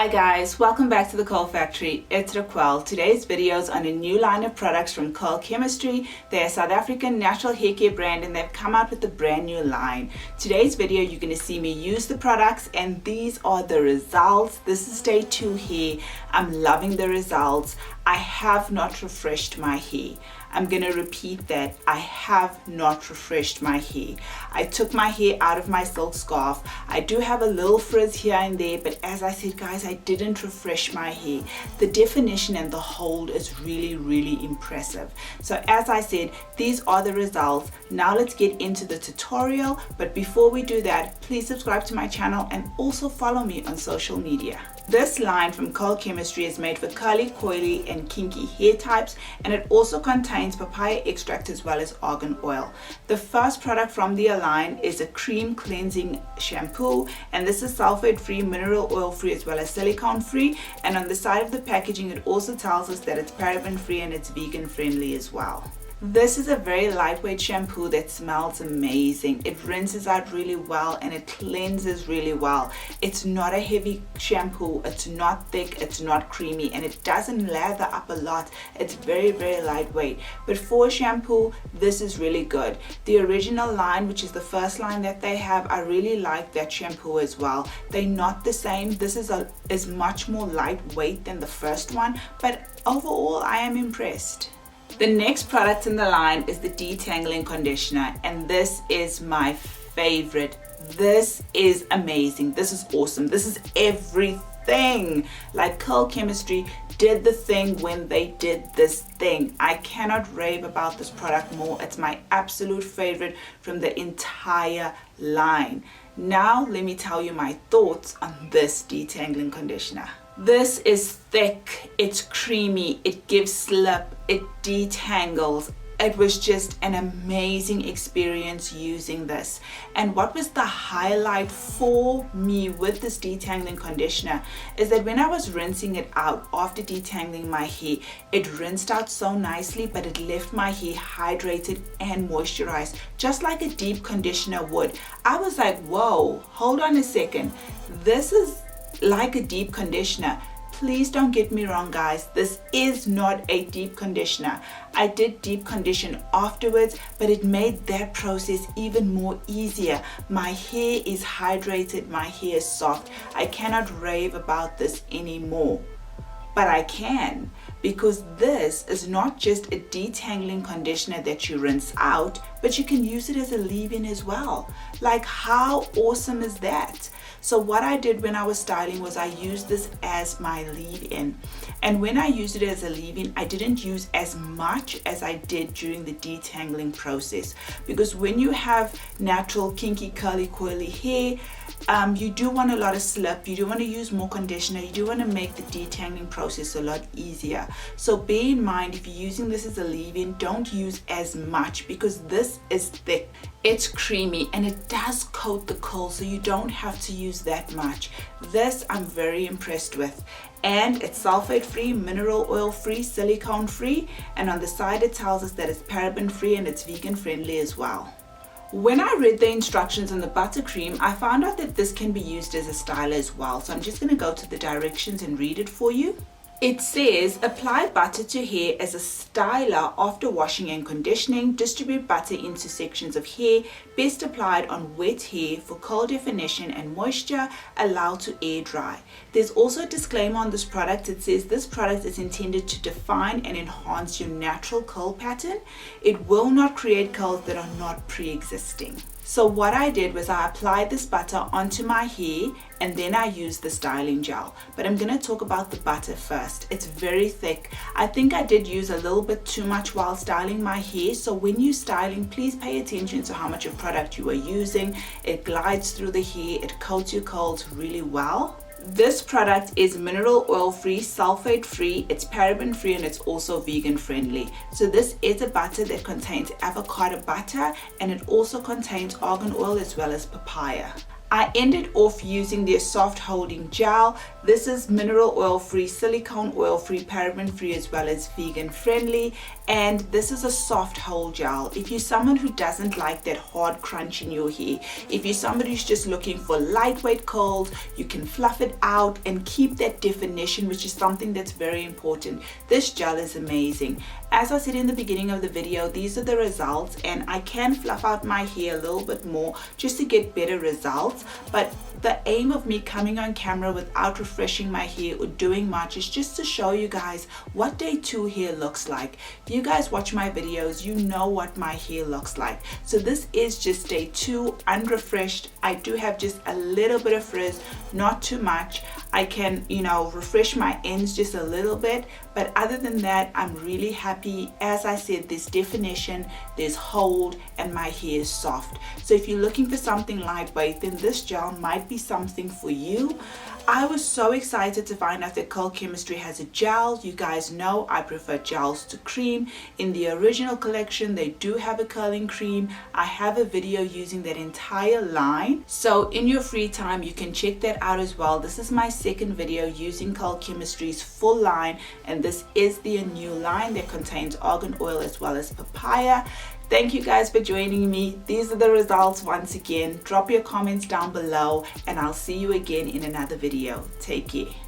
Hi guys, welcome back to the Curl Factory. It's Raquel. Today's video is on a new line of products from Curl Chemistry. They're a South African natural hair care brand and they've come out with a brand new line. Today's video you're going to see me use the products and these are the results. This is day 2 hair. I'm loving the results. I have not refreshed my hair. I'm going to repeat that. I have not refreshed my hair. I took my hair out of my silk scarf. I do have a little frizz here and there, but as I said guys, I didn't refresh my hair. The definition and the hold is really impressive. So as I said, these are the results. Now let's get into the tutorial, but before we do that, please subscribe to my channel and also follow me on social media. This line from Curl Chemistry is made for curly, coily and kinky hair types, and it also contains papaya extract as well as argan oil. The first product from their line is a cream cleansing shampoo, and this is sulphate free, mineral oil free as well as silicone free, and on the side of the packaging it also tells us that it's paraben free and it's vegan friendly as well. This is a very lightweight shampoo that smells amazing. It rinses out really well and it cleanses really well. It's not a heavy shampoo, it's not thick, it's not creamy, and it doesn't lather up a lot. It's very lightweight. But for a shampoo, this is really good. The original line, which is the first line that they have, I really like that shampoo as well. They're not the same. This is much more lightweight than the first one, but overall I am impressed. The next product in the line is the Detangling conditioner, and this is my favorite. This is amazing. This is awesome. This is everything. Like Curl Chemistry did the thing when they did this thing. I cannot rave about this product more. It's my absolute favorite from the entire line. Now let me tell you my thoughts on this Detangling conditioner. This is thick, it's creamy, it gives slip, it detangles. It was just an amazing experience using this. And what was the highlight for me with this detangling conditioner is that when I was rinsing it out after detangling my hair, it rinsed out so nicely, but it left my hair hydrated and moisturized, just like a deep conditioner would. I was like, whoa, hold on a second. This is like a deep conditioner. Please don't get me wrong guys, this is not a deep conditioner. I did deep condition afterwards, but it made that process even more easier. My hair is hydrated, my hair is soft. I cannot rave about this anymore, but I can, because this is not just a detangling conditioner that you rinse out, but you can use it as a leave-in as well. Like, how awesome is that? So what I did when I was styling was I used this as my leave-in, and when I used it as a leave-in, I didn't use as much as I did during the detangling process, because when you have natural kinky curly coily hair, you do want a lot of slip, you do want to use more conditioner, you do want to make the detangling process a lot easier. So bear in mind, if you're using this as a leave-in, don't use as much, because this is thick, it's creamy, and it does coat the curl, so you don't have to use that much. This I'm very impressed with, and it's sulphate free, mineral oil free, silicone free, and on the side it tells us that it's paraben free and it's vegan friendly as well. When I read the instructions on the buttercream, I found out that this can be used as a styler as well. So I'm just going to go to the directions and read it for you. It says, apply butter to hair as a styler after washing and conditioning. Distribute butter into sections of hair. Best applied on wet hair for curl definition and moisture. Allow to air dry. There's also a disclaimer on this product. It says this product is intended to define and enhance your natural curl pattern. It will not create curls that are not pre-existing. So what I did was I applied this butter onto my hair and then I used the styling gel. But I'm going to talk about the butter first. It's very thick. I think I did use a little bit too much while styling my hair. So when you're styling, please pay attention to how much of product you are using. It glides through the hair. It coats your curls really well. This product is mineral oil free, sulphate free, it's paraben free, and it's also vegan friendly. So this is a butter that contains avocado butter, and it also contains argan oil as well as papaya. I ended off using their soft holding gel. This is mineral oil free, silicone oil free, paraben free as well as vegan friendly, and this is a soft hold gel. If you're someone who doesn't like that hard crunch in your hair, if you're somebody who's just looking for lightweight curls, you can fluff it out and keep that definition, which is something that's very important. This gel is amazing. As I said in the beginning of the video, these are the results, and I can fluff out my hair a little bit more just to get better results, but the aim of me coming on camera without refreshing my hair or doing much is just to show you guys what day 2 hair looks like. If you guys watch my videos, you know what my hair looks like. So this is just day 2 unrefreshed. I do have just a little bit of frizz, not too much. I can, refresh my ends just a little bit, but other than that, I'm really happy. As I said, there's definition, there's hold, and my hair is soft. So if you're looking for something lightweight, then this gel might be something for you. I was so excited to find out that Curl Chemistry has a gel. You guys know I prefer gels to cream. In the original collection, they do have a curling cream. I have a video using that entire line. So in your free time, you can check that out as well. This is my second video using Curl Chemistry's full line, and this is their new line that contains argan oil as well as papaya. Thank you guys for joining me. These are the results once again. Drop your comments down below, and I'll see you again in another video. Take care.